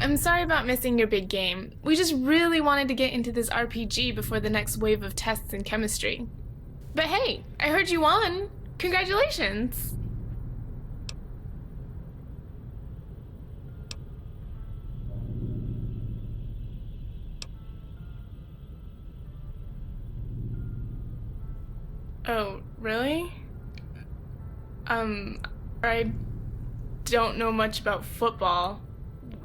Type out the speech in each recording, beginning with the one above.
I'm sorry about missing your big game. We just really wanted to get into this RPG before the next wave of tests in chemistry. But hey, I heard you won! Congratulations! Oh, really? Um, I don't know much about football.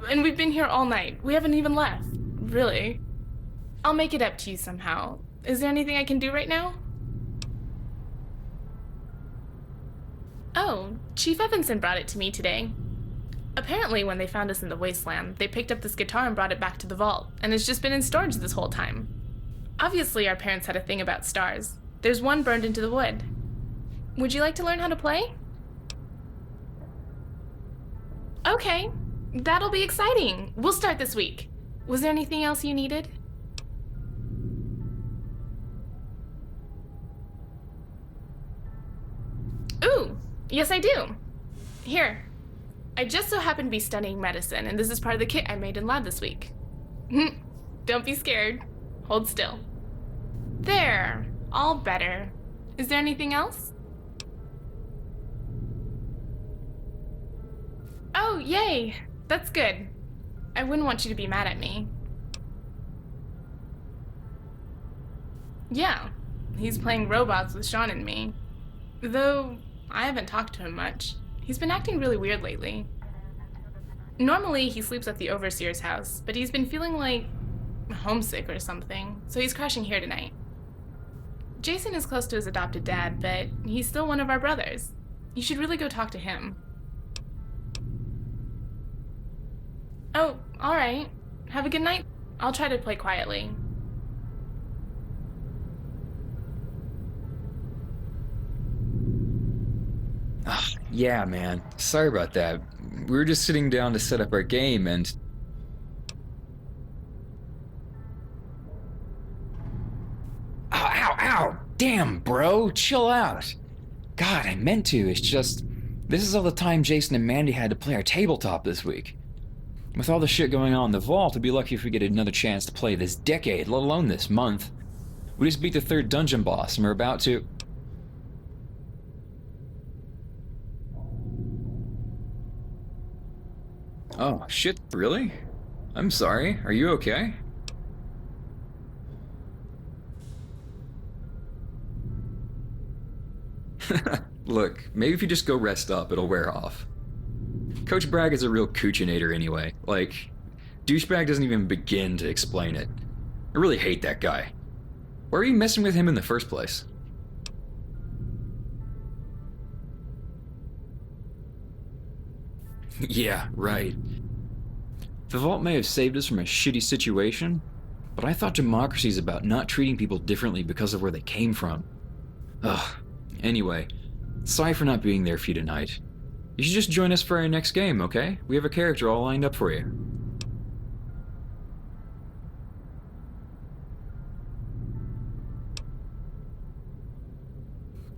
And we've been here all night. We haven't even left. Really. I'll make it up to you somehow. Is there anything I can do right now? Oh, Chief Evanson brought it to me today. Apparently, when they found us in the wasteland, they picked up this guitar and brought it back to the vault, and it's just been in storage this whole time. Obviously, our parents had a thing about stars. There's one burned into the wood. Would you like to learn how to play? Okay, that'll be exciting. We'll start this week. Was there anything else you needed? Ooh, yes I do. Here. I just so happen to be studying medicine, and this is part of the kit I made in lab this week. Don't be scared. Hold still. There, all better. Is there anything else? Oh, yay! That's good. I wouldn't want you to be mad at me. Yeah, he's playing robots with Sean and me. Though, I haven't talked to him much. He's been acting really weird lately. Normally, he sleeps at the overseer's house, but he's been feeling like homesick or something, so he's crashing here tonight. Jason is close to his adopted dad, but he's still one of our brothers. You should really go talk to him. Oh, alright. Have a good night. I'll try to play quietly. Yeah, man. Sorry about that. We were just sitting down to set up our game and... Ow, ow, ow! Damn, bro! Chill out! God, I meant to, it's just... This is all the time Jason and Mandy had to play our tabletop this week. With all the shit going on in the vault, we'd be lucky if we get another chance to play this decade, let alone this month. We just beat the third dungeon boss, and we're about to... Oh, shit, really? I'm sorry, are you okay? Look, maybe if you just go rest up, it'll wear off. Coach Bragg is a real coochinator anyway. Like, douchebag doesn't even begin to explain it. I really hate that guy. Why are you messing with him in the first place? Yeah, right. The vault may have saved us from a shitty situation, but I thought democracy's about not treating people differently because of where they came from. Ugh. Anyway, sorry for not being there for you tonight. You should just join us for our next game, okay? We have a character all lined up for you.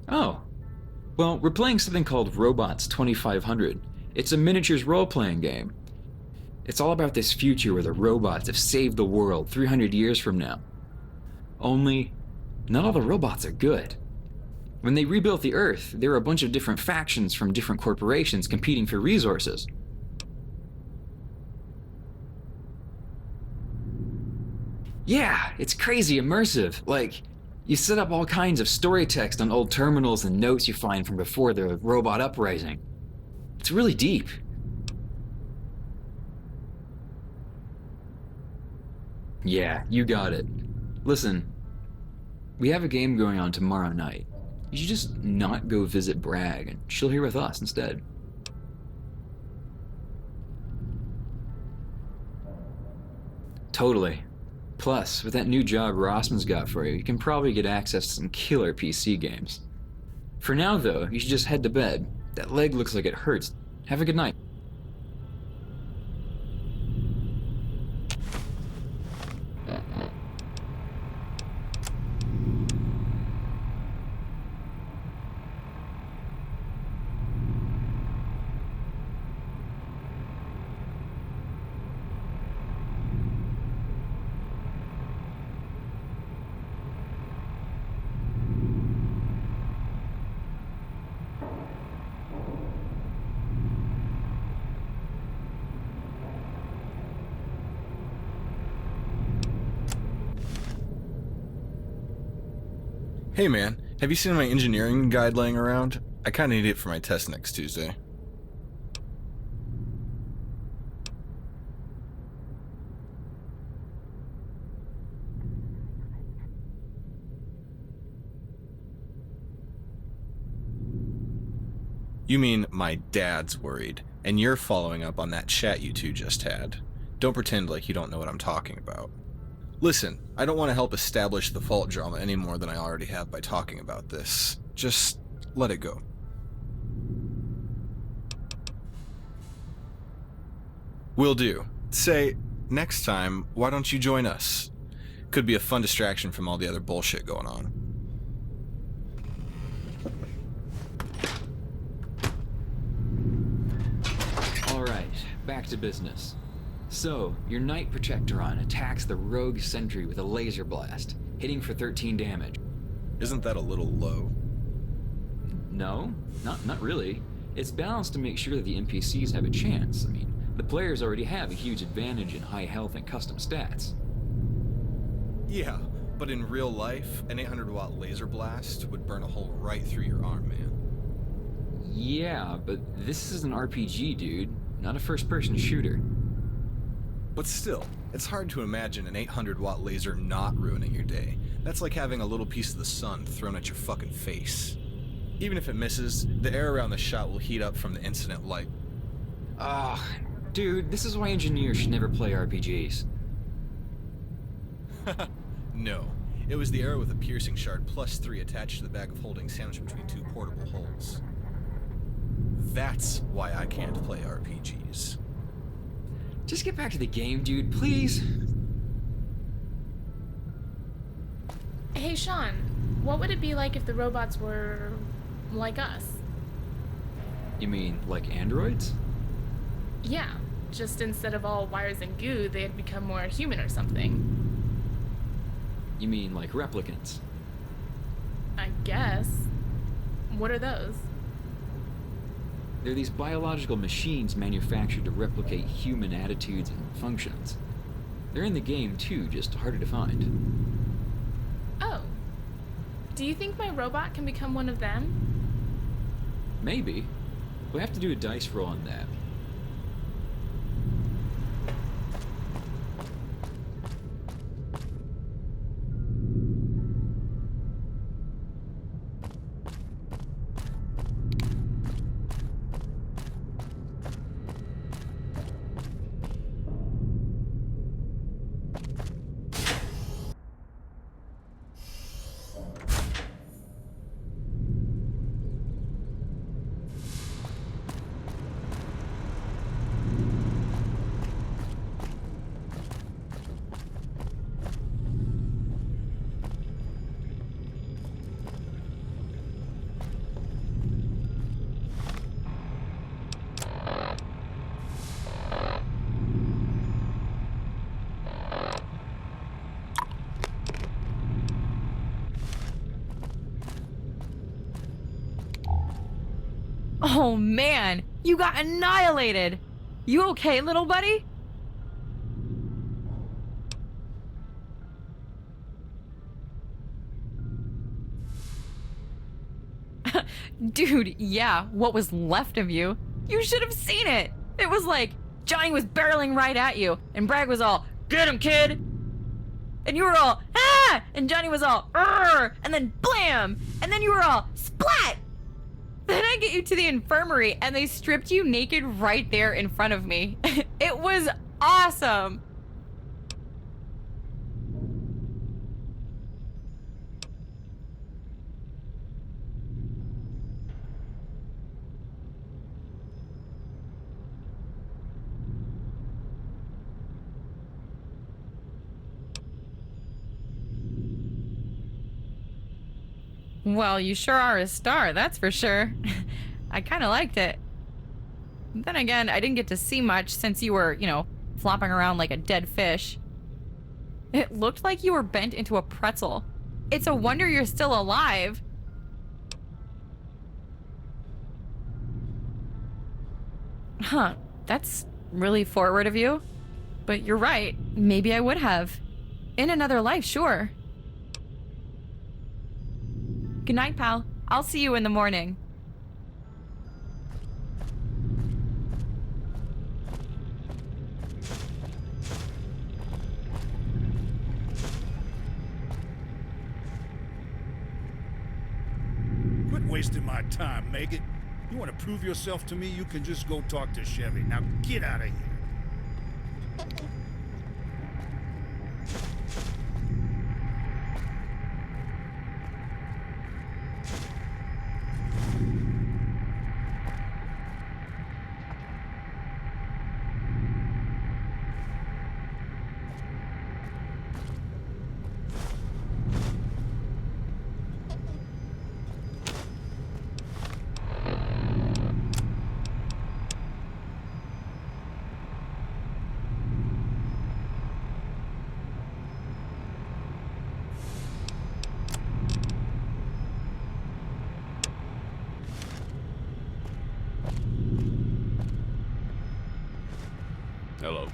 Oh. Well, we're playing something called Robots 2500. It's a miniatures role-playing game. It's all about this future where the robots have saved the world 300 years from now. Only, not all the robots are good. When they rebuilt the Earth, there were a bunch of different factions from different corporations competing for resources. Yeah, it's crazy immersive. Like, you set up all kinds of story text on old terminals and notes you find from before the robot uprising. It's really deep. Yeah, you got it. Listen, we have a game going on tomorrow night. You should just not go visit Bragg and chill here with us instead. Totally. Plus, with that new job Rossman's got for you, you can probably get access to some killer PC games. For now, though, you should just head to bed. That leg looks like it hurts. Have a good night. Hey man, have you seen my engineering guide laying around? I kinda need it for my test next Tuesday. You mean my dad's worried, and you're following up on that chat you two just had. Don't pretend like you don't know what I'm talking about. Listen, I don't want to help establish the fault drama any more than I already have by talking about this. Just let it go. Will do. Say, next time, why don't you join us? Could be a fun distraction from all the other bullshit going on. Alright, back to business. So, your Knight Protectoron attacks the rogue sentry with a laser blast, hitting for 13 damage. Isn't that a little low? No, not really. It's balanced to make sure that the NPCs have a chance. I mean, the players already have a huge advantage in high health and custom stats. Yeah, but in real life, an 800-watt laser blast would burn a hole right through your arm, man. Yeah, but this is an RPG, dude, not a first-person shooter. But still, it's hard to imagine an 800-watt laser not ruining your day. That's like having a little piece of the sun thrown at your fucking face. Even if it misses, the air around the shot will heat up from the incident light. Ah, dude, this is why engineers should never play RPGs. No, it was the arrow with a piercing shard +3 attached to the bag of holding sandwiched between two portable holes. That's why I can't play RPGs. Just get back to the game, dude, please. Hey, Sean, what would it be like if the robots were like us? You mean, like androids? Yeah, just instead of all wires and goo, they had become more human or something. You mean, like replicants? I guess. What are those? They're these biological machines manufactured to replicate human attitudes and functions. They're in the game too, just harder to find. Oh. Do you think my robot can become one of them? Maybe. We'll have to do a dice roll on that. Oh man, you got annihilated! You okay, little buddy? Dude, yeah, what was left of you? You should have seen it! It was like, Johnny was barreling right at you, and Bragg was all, "Get him, kid!" And you were all, "Ah!" And Johnny was all, "Arr!" And then blam! And then you were all, "Splat!" Then I get you to the infirmary and they stripped you naked right there in front of me. It was awesome. Well, you sure are a star, that's for sure. I kind of liked it. Then again, I didn't get to see much since you were, flopping around like a dead fish. It looked like you were bent into a pretzel. It's a wonder you're still alive. Huh, that's really forward of you. But you're right, maybe I would have. In another life, sure. Good night, pal. I'll see you in the morning. Quit wasting my time, Megan. You want to prove yourself to me, you can just go talk to Chevy. Now get out of here. Hello.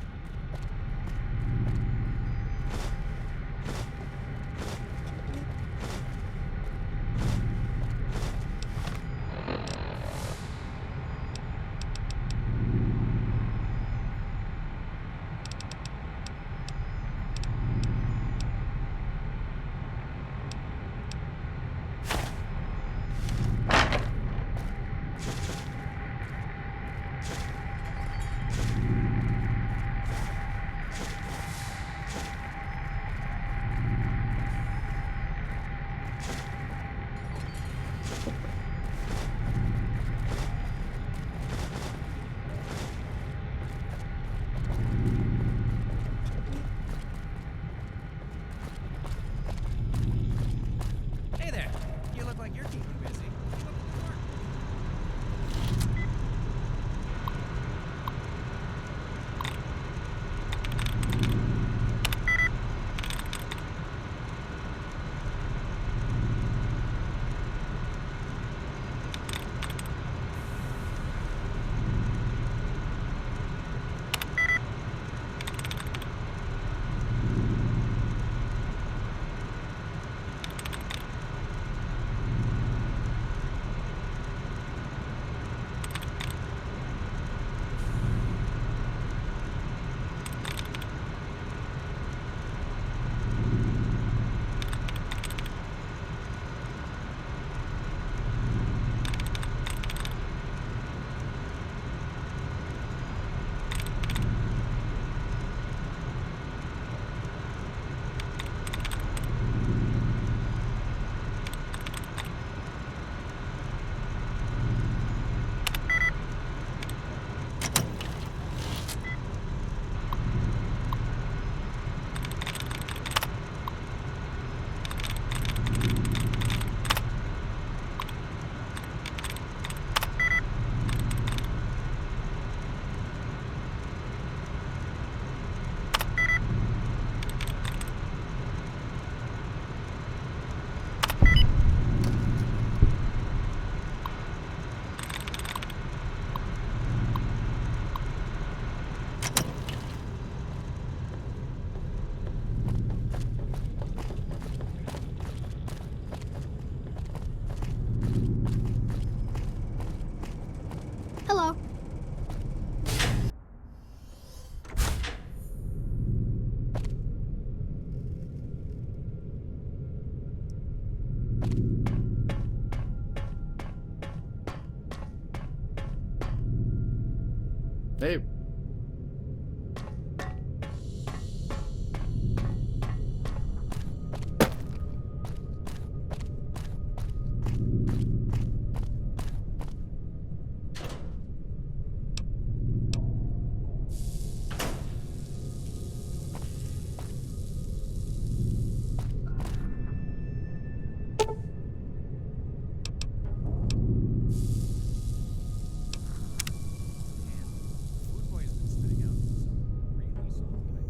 Hey there! You look like you're keeping busy. Hello. Hey. Food poisoning's spitting out some really salty.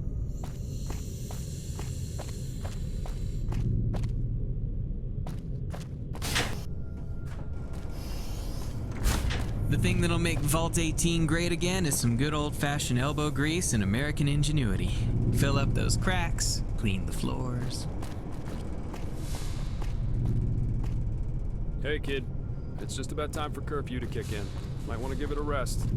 The thing that'll make Vault 18 great again is some good old-fashioned elbow grease and American ingenuity. Fill up those cracks, clean the floors. Hey, kid. It's just about time for curfew to kick in. Might want to give it a rest.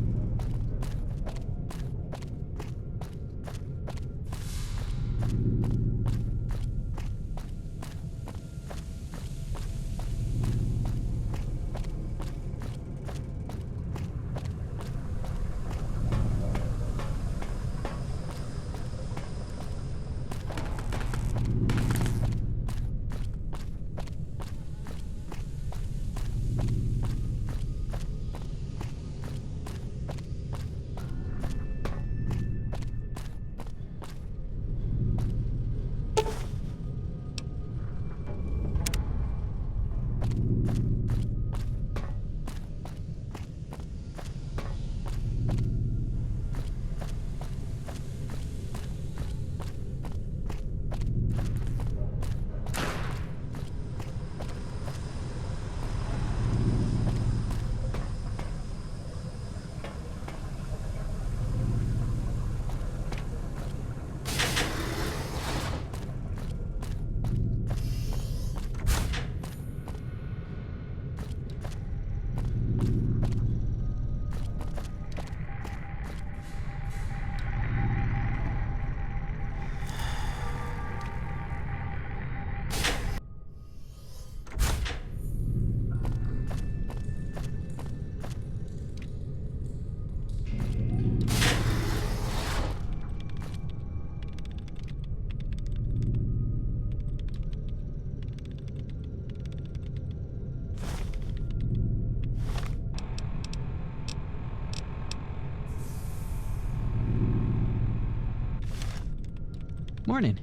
Morning.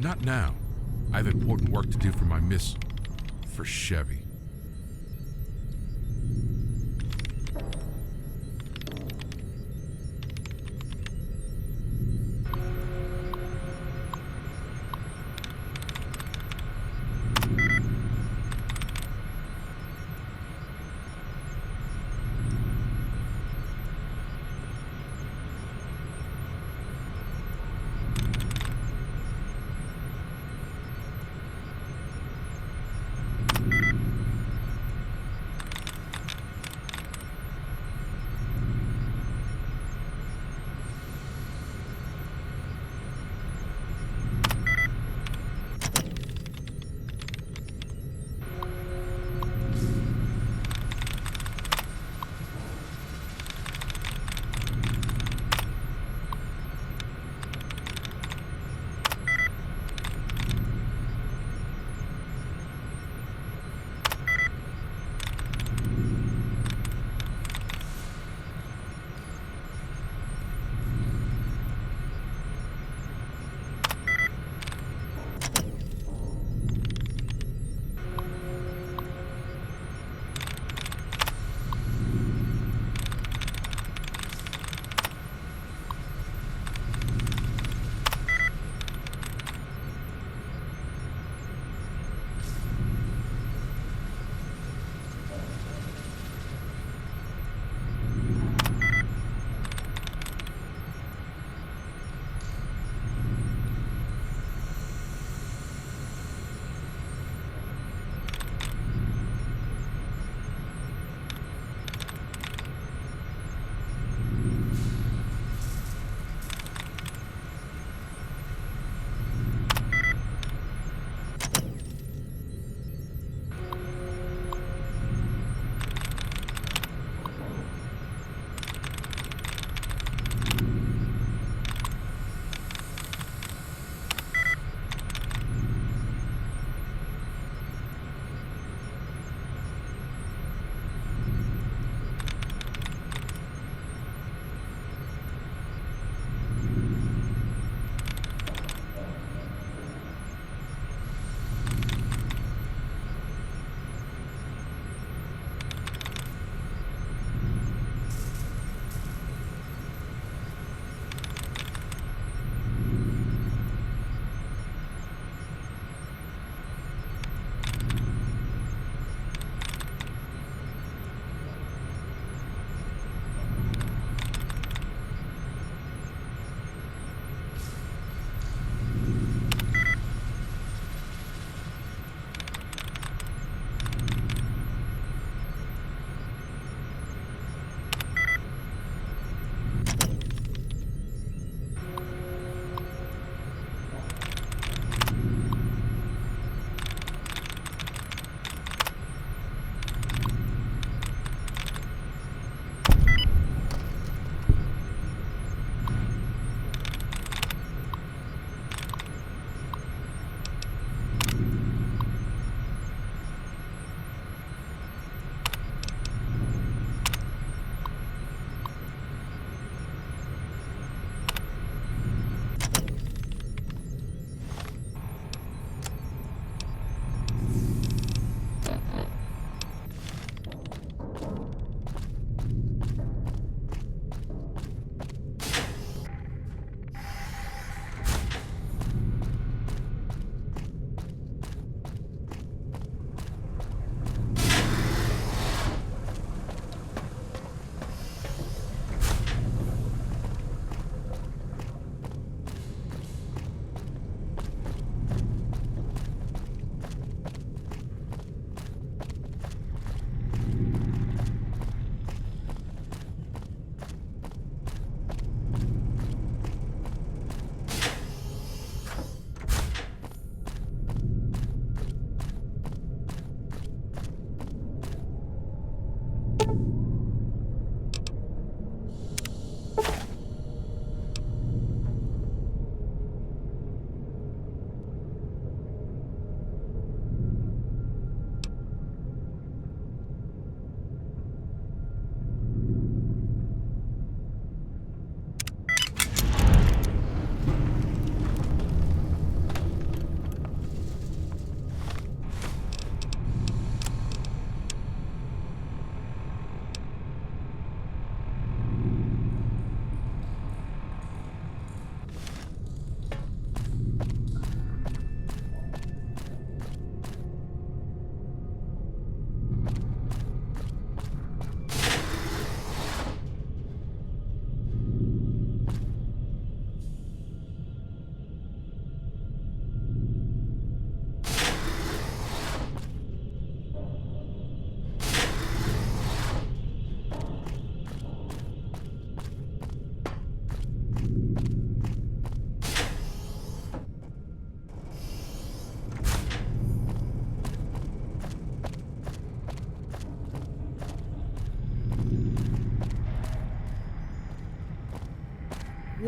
Not now. I have important work to do for my miss... for Chevy.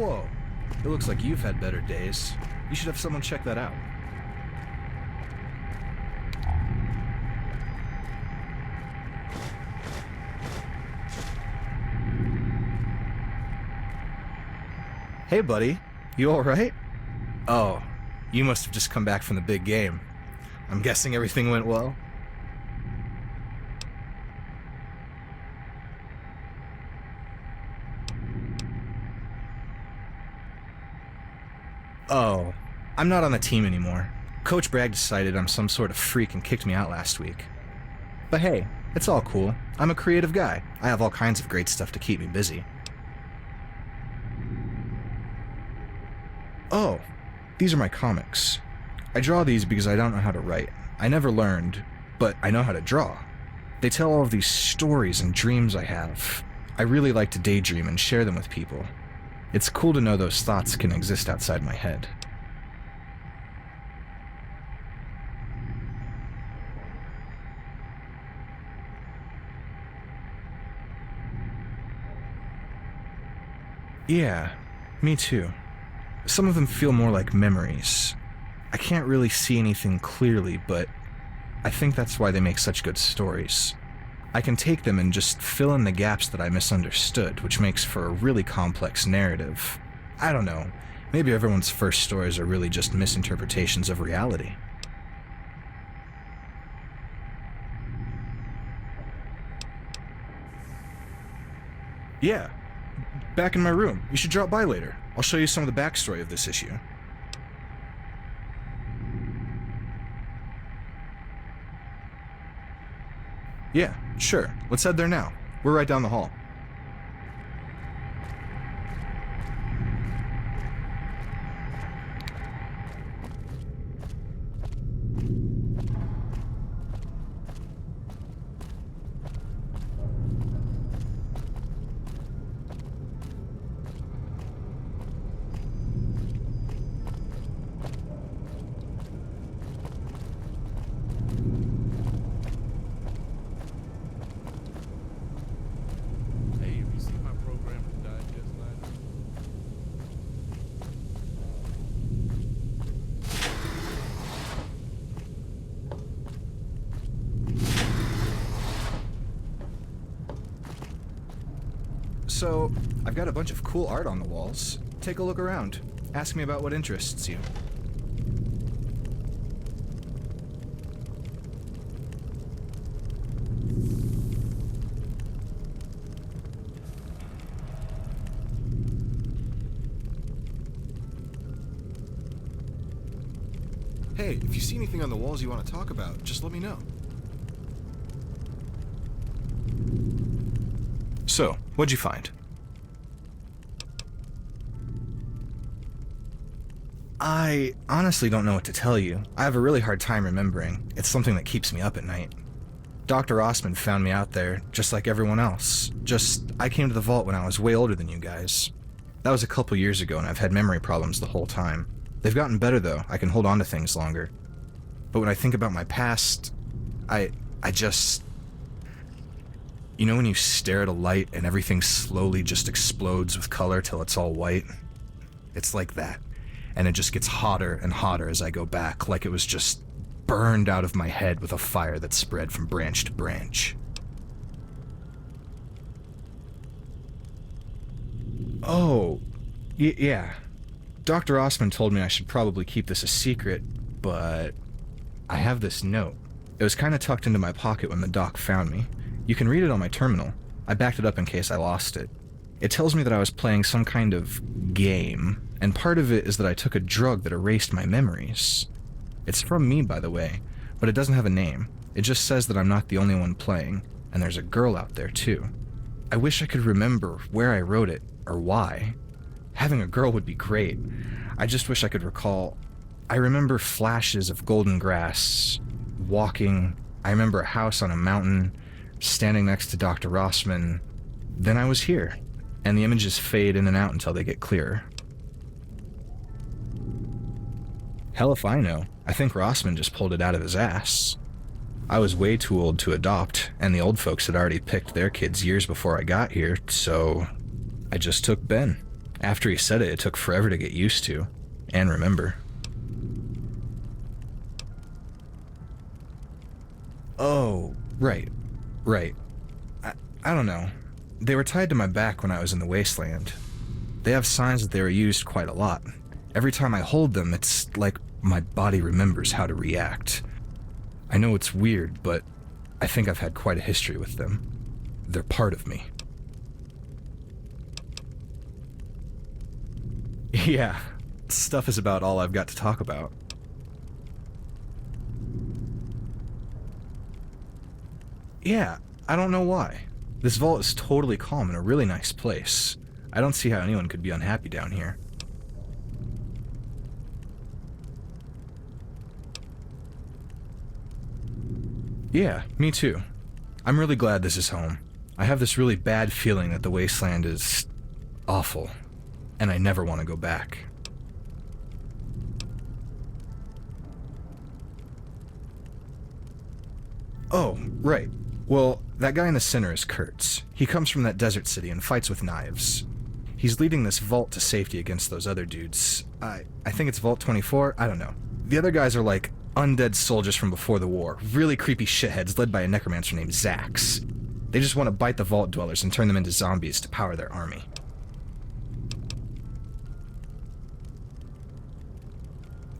Whoa, it looks like you've had better days. You should have someone check that out. Hey, buddy. You alright? Oh, you must have just come back from the big game. I'm guessing everything went well? Oh, I'm not on the team anymore. Coach Bragg decided I'm some sort of freak and kicked me out last week. But hey, it's all cool. I'm a creative guy. I have all kinds of great stuff to keep me busy. Oh, these are my comics. I draw these because I don't know how to write. I never learned, but I know how to draw. They tell all of these stories and dreams I have. I really like to daydream and share them with people. It's cool to know those thoughts can exist outside my head. Yeah, me too. Some of them feel more like memories. I can't really see anything clearly, but I think that's why they make such good stories. I can take them and just fill in the gaps that I misunderstood, which makes for a really complex narrative. I don't know, maybe everyone's first stories are really just misinterpretations of reality. Yeah, back in my room. You should drop by later. I'll show you some of the backstory of this issue. Yeah, sure. Let's head there now. We're right down the hall. Hey, have you seen my program for Digest Ladder? So, I've got a bunch of cool art on the walls. Take a look around. Ask me about what interests you. Hey, if you see anything on the walls you want to talk about, just let me know. So, what'd you find? I honestly don't know what to tell you. I have a really hard time remembering. It's something that keeps me up at night. Dr. Rossman found me out there, just like everyone else. I came to the vault when I was way older than you guys. That was a couple years ago, and I've had memory problems the whole time. They've gotten better, though. I can hold on to things longer. But when I think about my past, I just... You know when you stare at a light and everything slowly just explodes with color till it's all white? It's like that. And it just gets hotter and hotter as I go back, like it was just burned out of my head with a fire that spread from branch to branch. Oh, yeah. Dr. Osman told me I should probably keep this a secret, but I have this note. It was kind of tucked into my pocket when the doc found me. You can read it on my terminal. I backed it up in case I lost it. It tells me that I was playing some kind of game, and part of it is that I took a drug that erased my memories. It's from me, by the way, but it doesn't have a name. It just says that I'm not the only one playing, and there's a girl out there too. I wish I could remember where I wrote it, or why. Having a girl would be great. I just wish I could recall. I remember flashes of golden grass, walking. I remember a house on a mountain, standing next to Dr. Rossman. Then I was here, and the images fade in and out until they get clearer. Hell if I know. I think Rossman just pulled it out of his ass. I was way too old to adopt, and the old folks had already picked their kids years before I got here, so I just took Ben. After he said it, it took forever to get used to and remember. Oh, right. I don't know. They were tied to my back when I was in the wasteland. They have signs that they were used quite a lot. Every time I hold them, it's like my body remembers how to react. I know it's weird, but I think I've had quite a history with them. They're part of me. Yeah, stuff is about all I've got to talk about. Yeah, I don't know why. This vault is totally calm and a really nice place. I don't see how anyone could be unhappy down here. Yeah, me too. I'm really glad this is home. I have this really bad feeling that the wasteland is awful, and I never want to go back. Oh, right. Well, that guy in the center is Kurtz. He comes from that desert city and fights with knives. He's leading this vault to safety against those other dudes. I think it's Vault 24, I don't know. The other guys are like undead soldiers from before the war, really creepy shitheads led by a necromancer named Zax. They just want to bite the vault dwellers and turn them into zombies to power their army.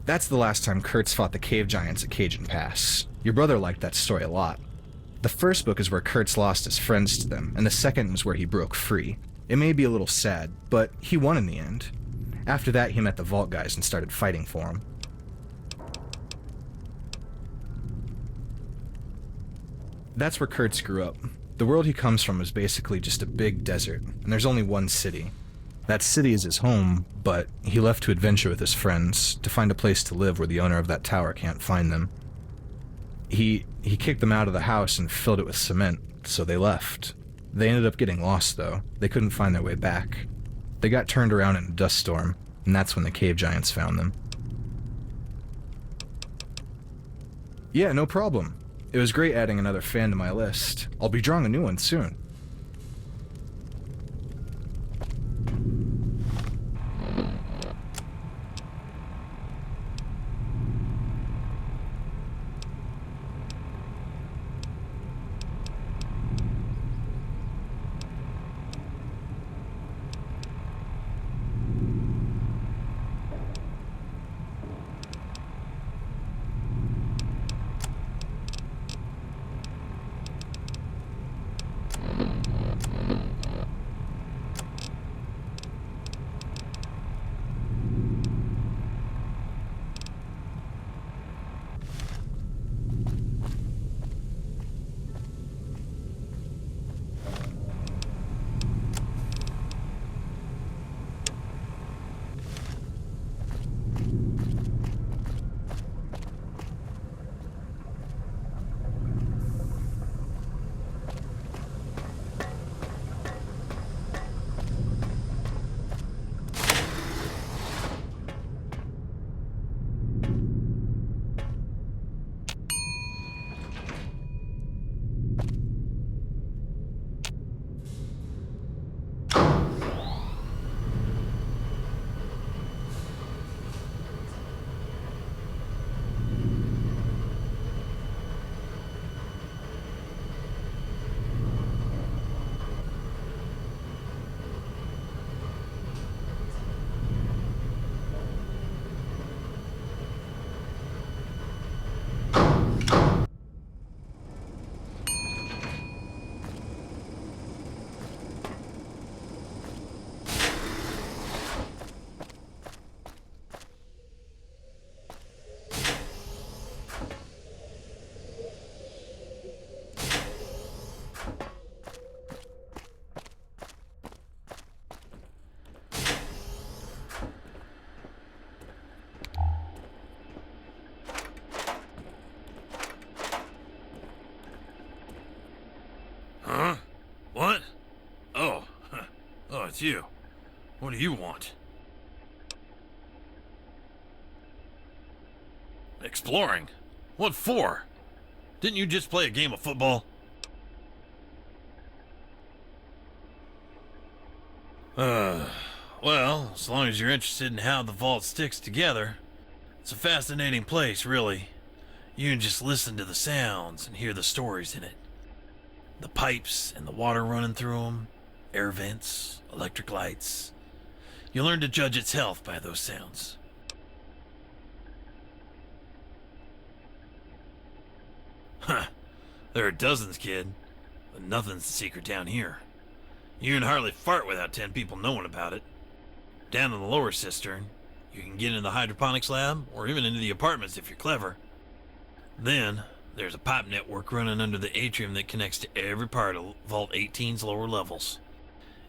That's the last time Kurtz fought the cave giants at Cajun Pass. Your brother liked that story a lot. The first book is where Kurtz lost his friends to them, and the second is where he broke free. It may be a little sad, but he won in the end. After that, he met the Vault guys and started fighting for him. That's where Kurtz grew up. The world he comes from is basically just a big desert, and there's only one city. That city is his home, but he left to adventure with his friends, to find a place to live where the owner of that tower can't find them. He kicked them out of the house and filled it with cement, so they left. They ended up getting lost, though. They couldn't find their way back. They got turned around in a dust storm, and that's when the cave giants found them. Yeah, no problem. It was great adding another fan to my list. I'll be drawing a new one soon. Huh? What? Oh. Oh, it's you. What do you want? Exploring? What for? Didn't you just play a game of football? Well, as long as you're interested in how the vault sticks together, it's a fascinating place, really. You can just listen to the sounds and hear the stories in it. The pipes and the water running through them, air vents, electric lights. You learn to judge its health by those sounds. Huh. There are dozens, kid. But nothing's the secret down here. You can hardly fart without 10 people knowing about it. Down in the lower cistern, you can get into the hydroponics lab, or even into the apartments if you're clever. Then, there's a pipe network running under the atrium that connects to every part of Vault 18's lower levels.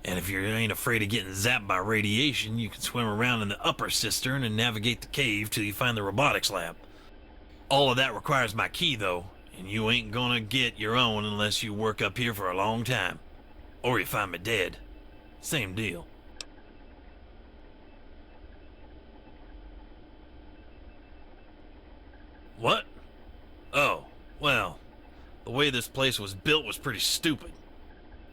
And if you ain't afraid of getting zapped by radiation, you can swim around in the upper cistern and navigate the cave till you find the robotics lab. All of that requires my key, though, and you ain't gonna get your own unless you work up here for a long time. Or you find me dead. Same deal. What? Oh, well, the way this place was built was pretty stupid.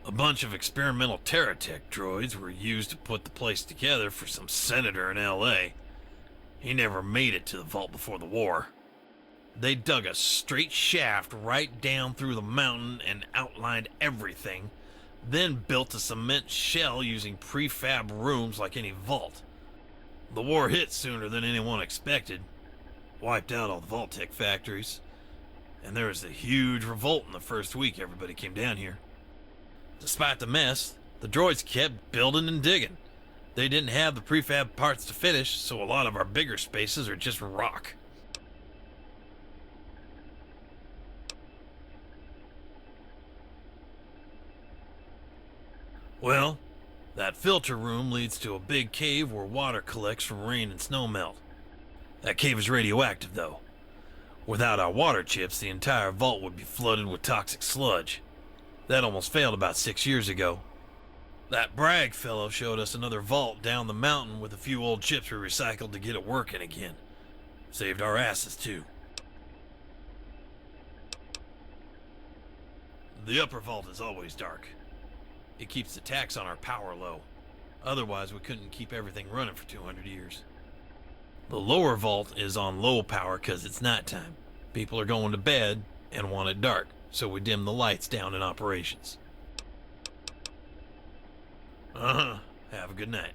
A bunch of experimental Terratech droids were used to put the place together for some senator in LA. He never made it to the vault before the war. They dug a straight shaft right down through the mountain and outlined everything, then built a cement shell using prefab rooms like any vault. The war hit sooner than anyone expected, wiped out all the Vault-Tec factories, and there was a huge revolt in the first week everybody came down here. Despite the mess, the droids kept building and digging. They didn't have the prefab parts to finish, so a lot of our bigger spaces are just rock. Well, that filter room leads to a big cave where water collects from rain and snowmelt. That cave is radioactive, though. Without our water chips, the entire vault would be flooded with toxic sludge. That almost failed about 6 years ago. That Bragg fellow showed us another vault down the mountain with a few old chips we recycled to get it working again. Saved our asses, too. The upper vault is always dark. It keeps the tax on our power low. Otherwise, we couldn't keep everything running for 200 years. The lower vault is on low power because it's nighttime. People are going to bed and want it dark, so we dim the lights down in operations. Have a good night.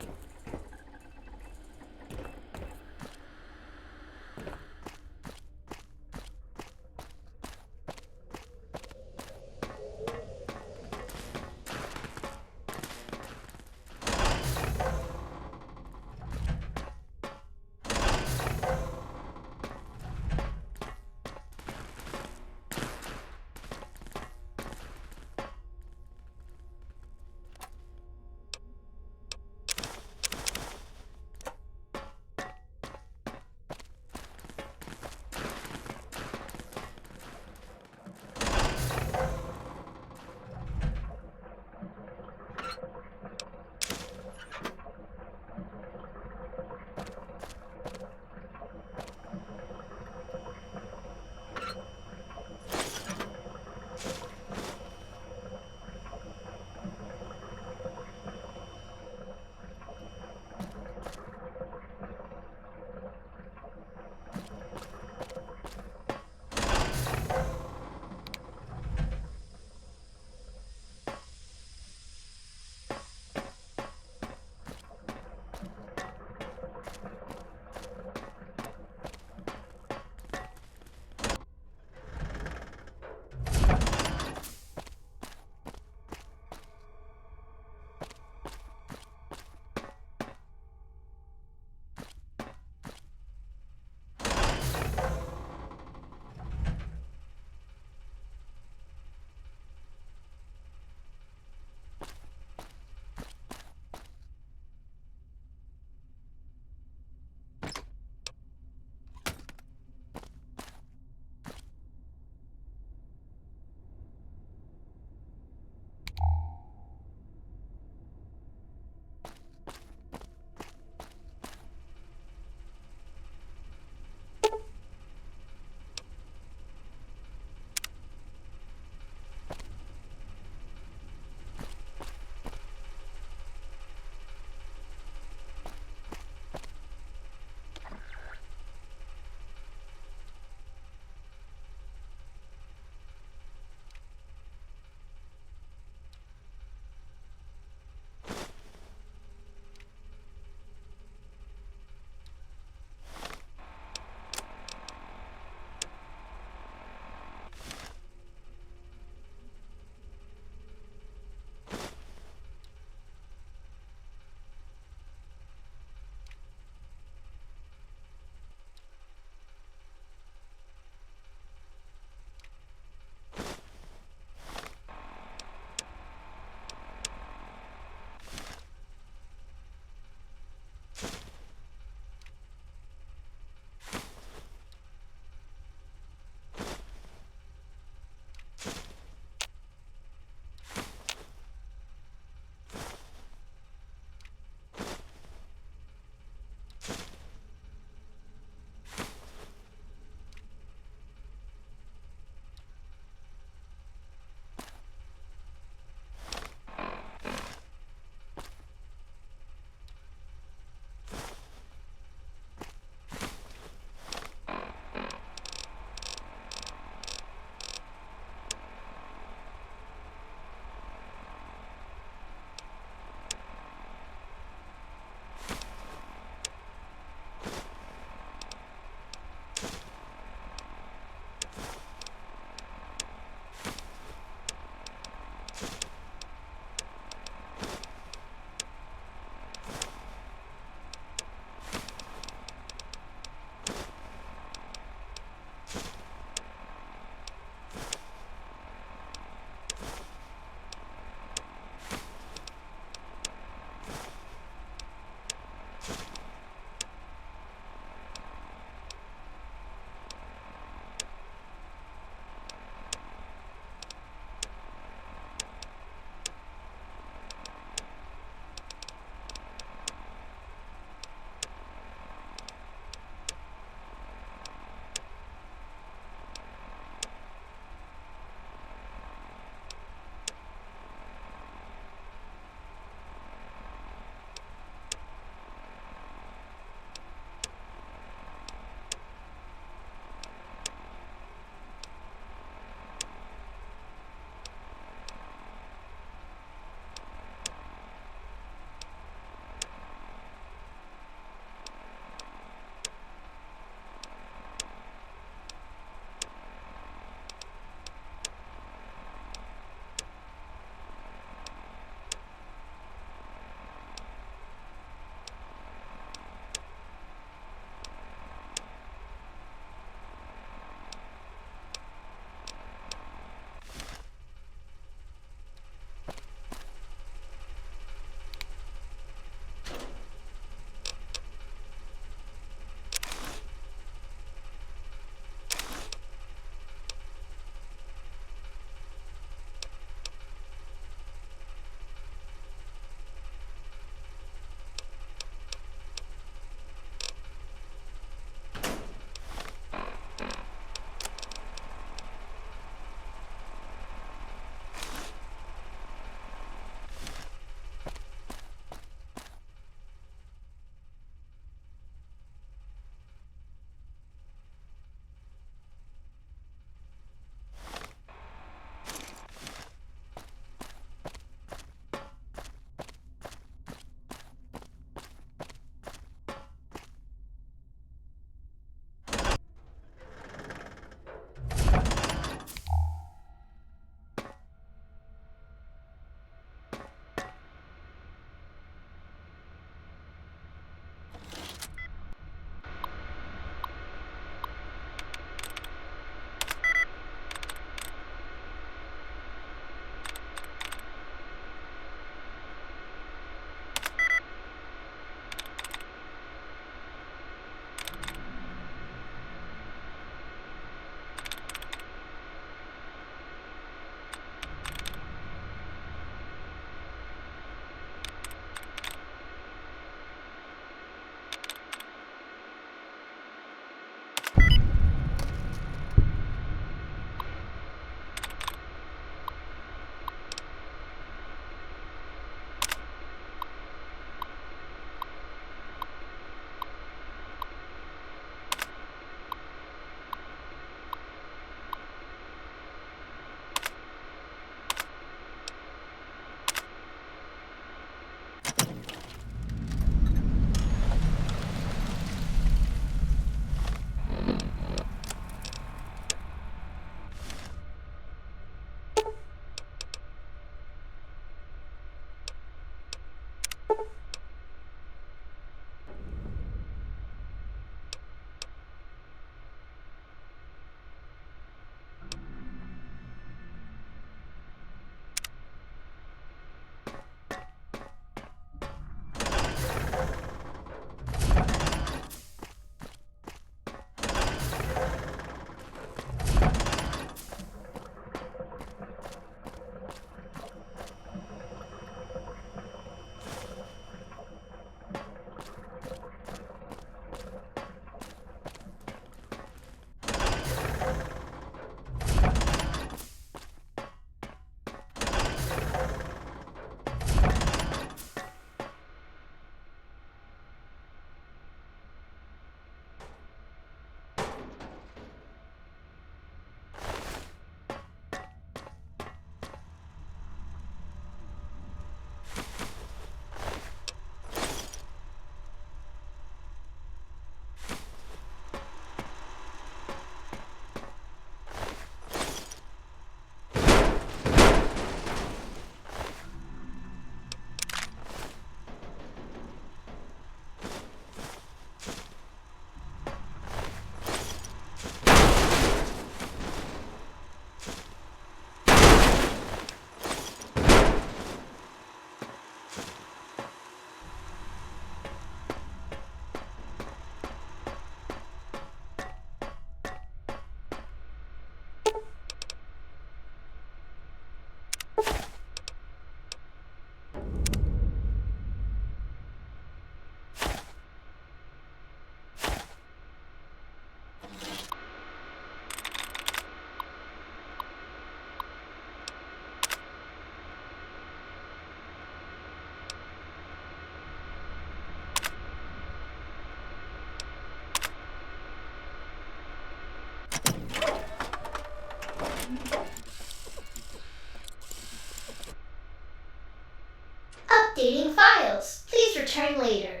Updating files. Please return later.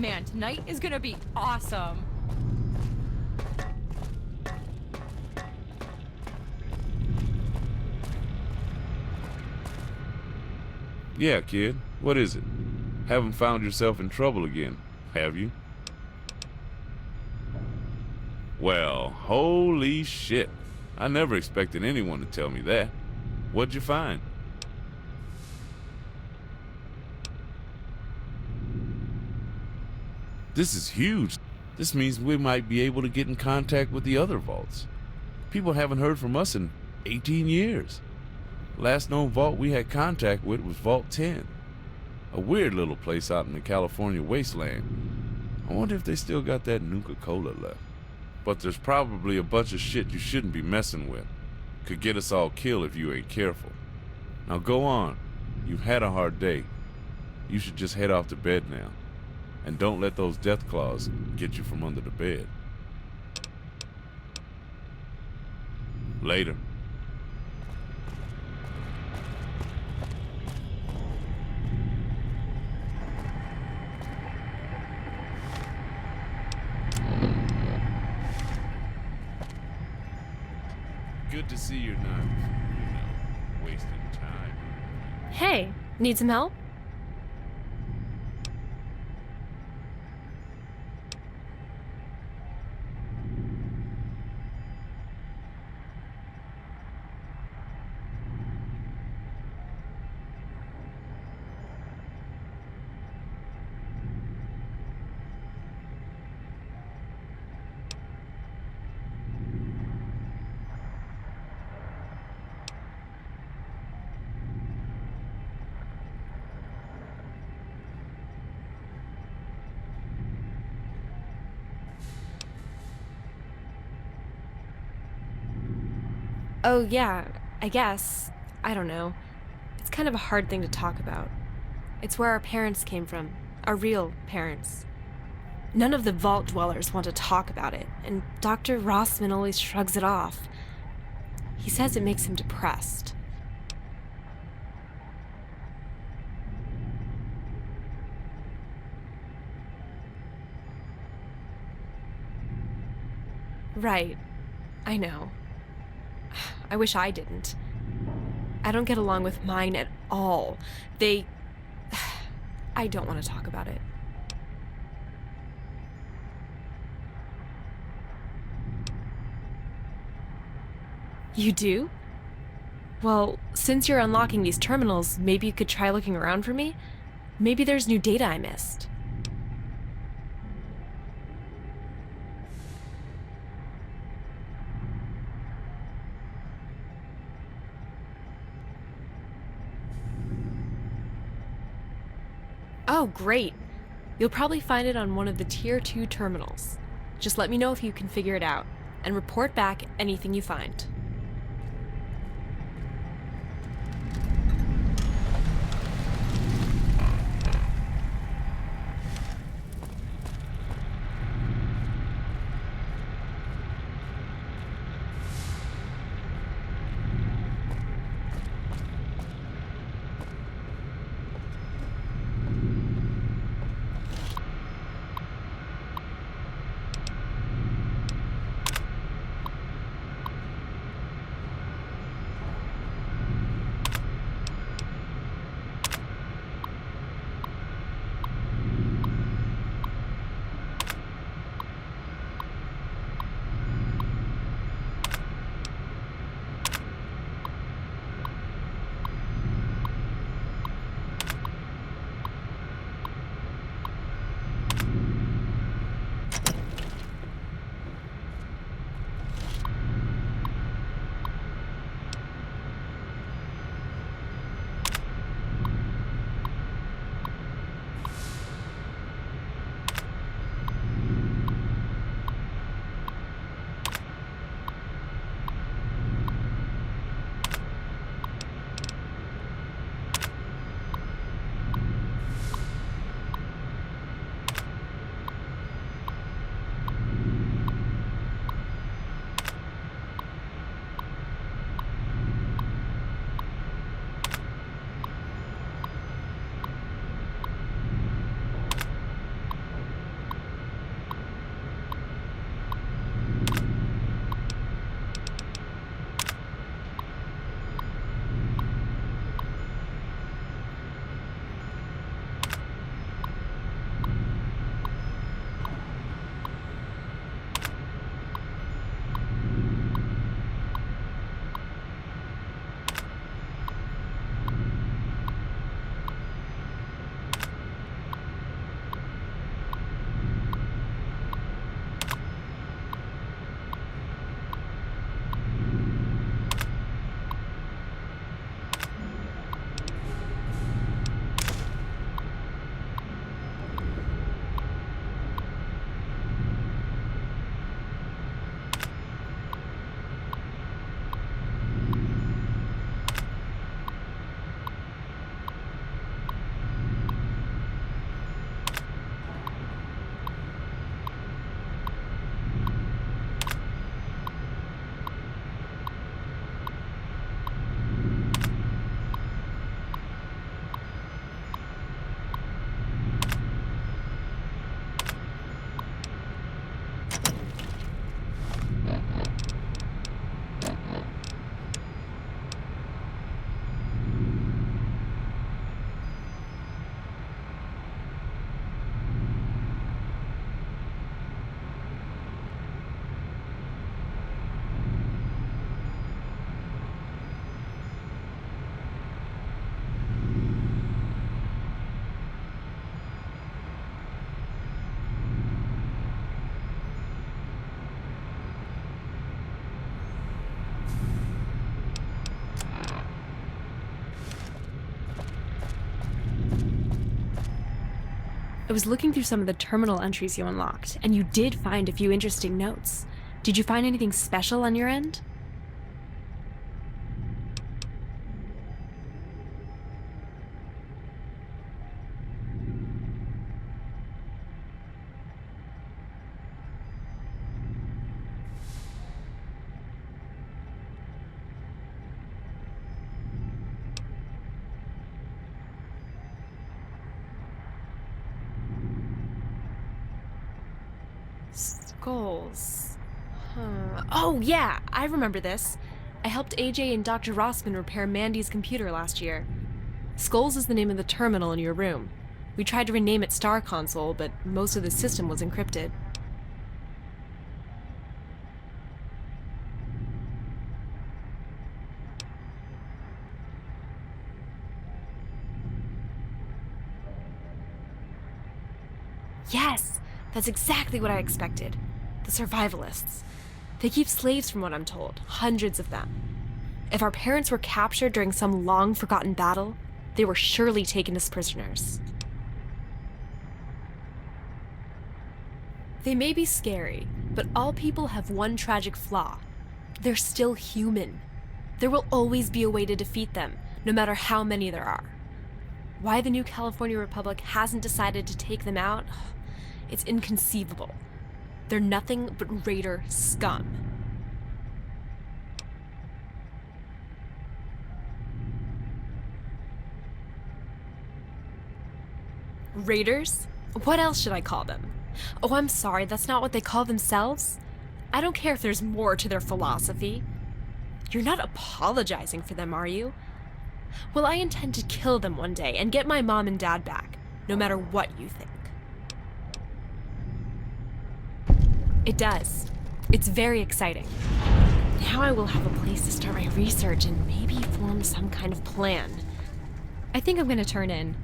man, tonight is gonna be awesome. Yeah, kid. What is it? Haven't found yourself in trouble again, have you? Well, holy shit. I never expected anyone to tell me that. What'd you find? This is huge. This means we might be able to get in contact with the other vaults. People haven't heard from us in 18 years. Last known vault we had contact with was Vault 10. A weird little place out in the California wasteland. I wonder if they still got that Nuka-Cola left. But there's probably a bunch of shit you shouldn't be messing with. Could get us all killed if you ain't careful. Now go on. You've had a hard day. You should just head off to bed now. And don't let those death claws get you from under the bed. Later. Good to see you're not, wasting time. Hey, need some help? Oh, yeah, I guess. I don't know. It's kind of a hard thing to talk about. It's where our parents came from. Our real parents. None of the vault dwellers want to talk about it, and Dr. Rossman always shrugs it off. He says it makes him depressed. Right. I know. I wish I didn't. I don't get along with mine at all. I don't want to talk about it. You do? Well, since you're unlocking these terminals, maybe you could try looking around for me? Maybe there's new data I missed. Oh, great. You'll probably find it on one of the Tier 2 terminals. Just let me know if you can figure it out, and report back anything you find. I was looking through some of the terminal entries you unlocked, and you did find a few interesting notes. Did you find anything special on your end? Skulls. Huh. Oh, yeah, I remember this. I helped AJ and Dr. Rossman repair Mandy's computer last year. Skulls is the name of the terminal in your room. We tried to rename it Star Console, but most of the system was encrypted. Yes, that's exactly what I expected. The survivalists. They keep slaves from what I'm told, hundreds of them. If our parents were captured during some long-forgotten battle, they were surely taken as prisoners. They may be scary, but all people have one tragic flaw. They're still human. There will always be a way to defeat them, no matter how many there are. Why the New California Republic hasn't decided to take them out, it's inconceivable. They're nothing but Raider scum. Raiders? What else should I call them? Oh, I'm sorry, that's not what they call themselves. I don't care if there's more to their philosophy. You're not apologizing for them, are you? Well, I intend to kill them one day and get my mom and dad back, no matter what you think. It does. It's very exciting. Now I will have a place to start my research and maybe form some kind of plan. I think I'm gonna turn in.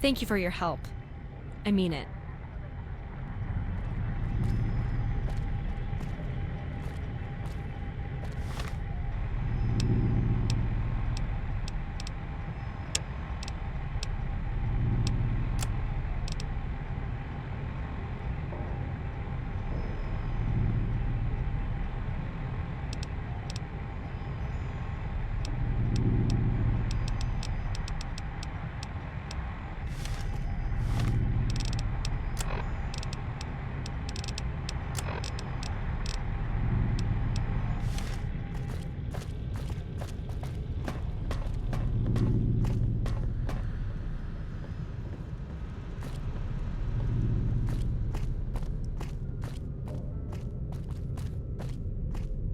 Thank you for your help. I mean it.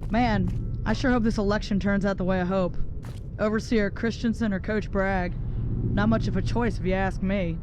Man, I sure hope this election turns out the way I hope. Overseer Christensen or Coach Bragg. Not much of a choice if you ask me.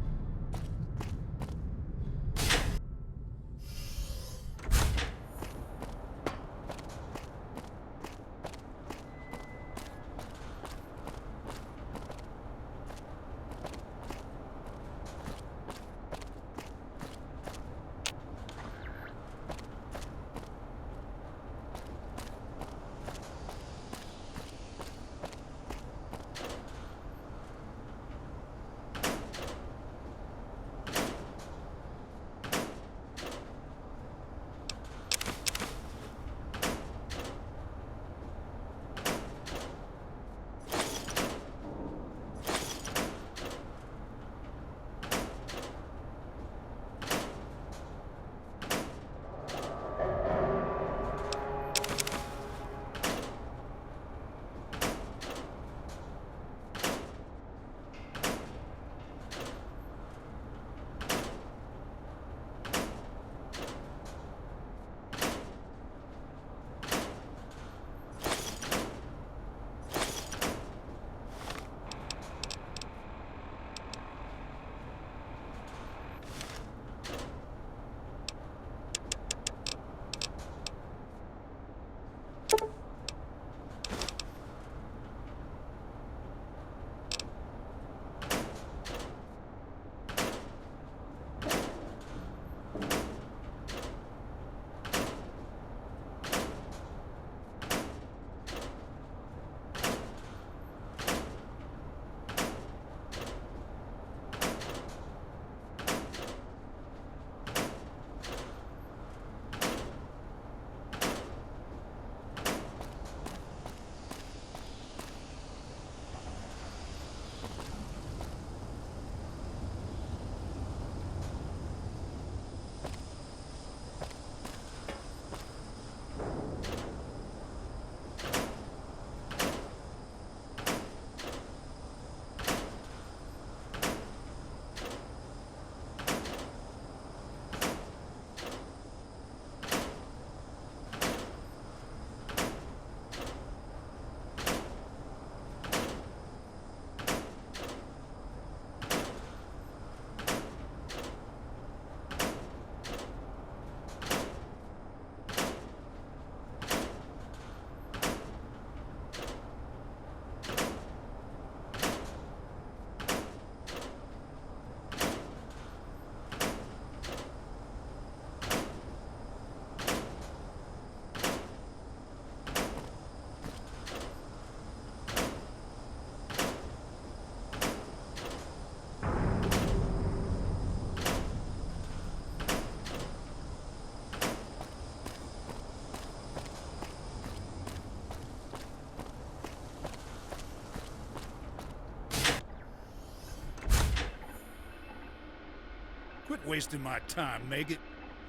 Stop wasting my time, Megan.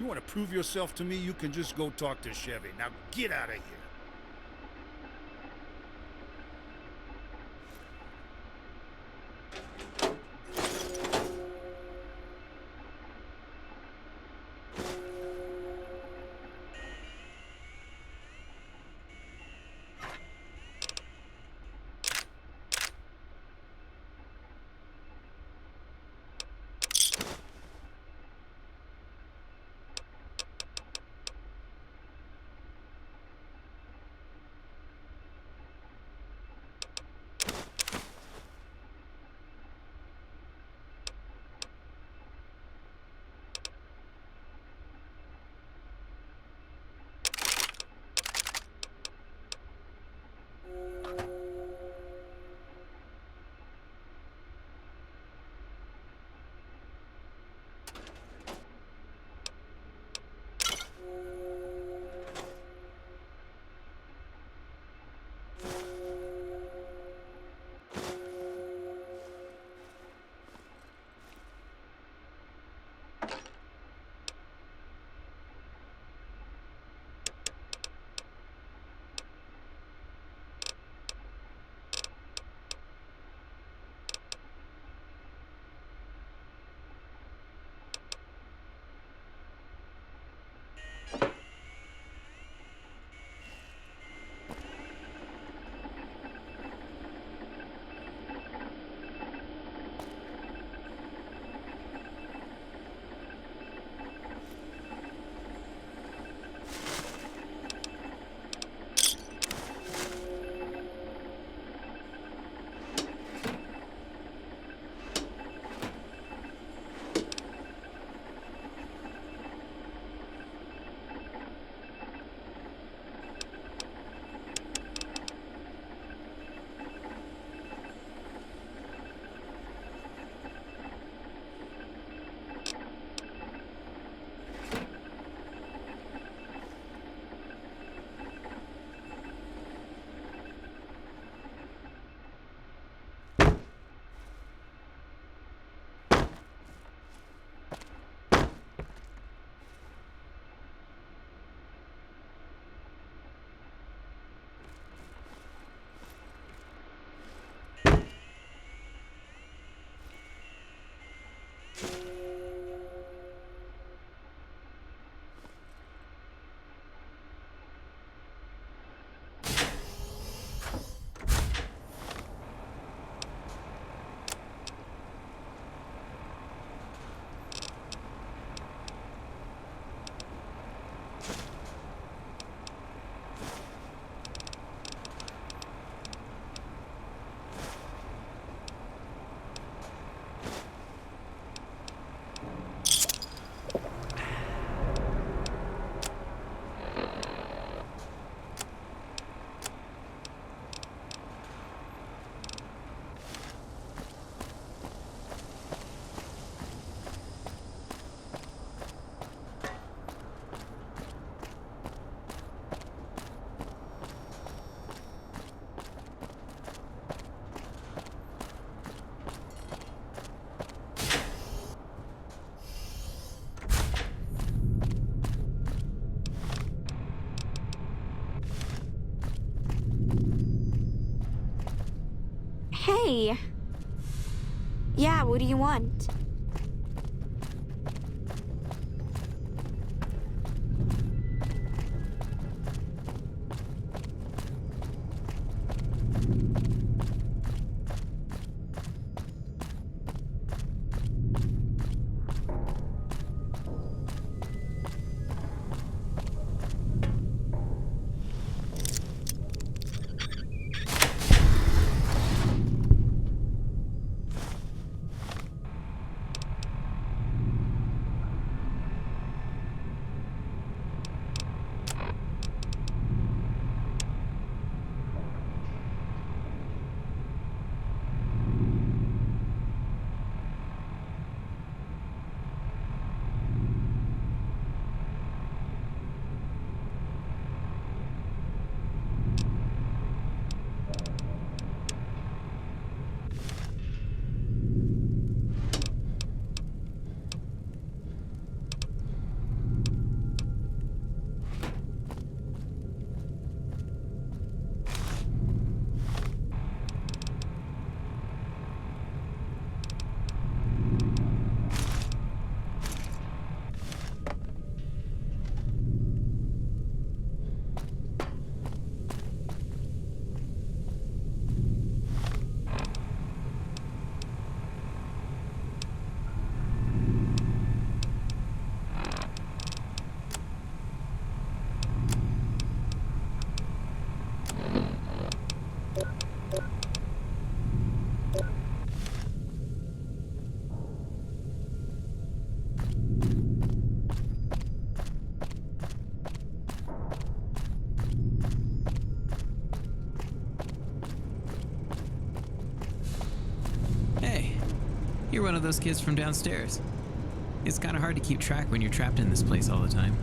You want to prove yourself to me, you can just go talk to Chevy. Now get out of here. Hey. Yeah, what do you want? You're one of those kids from downstairs. It's kind of hard to keep track when you're trapped in this place all the time.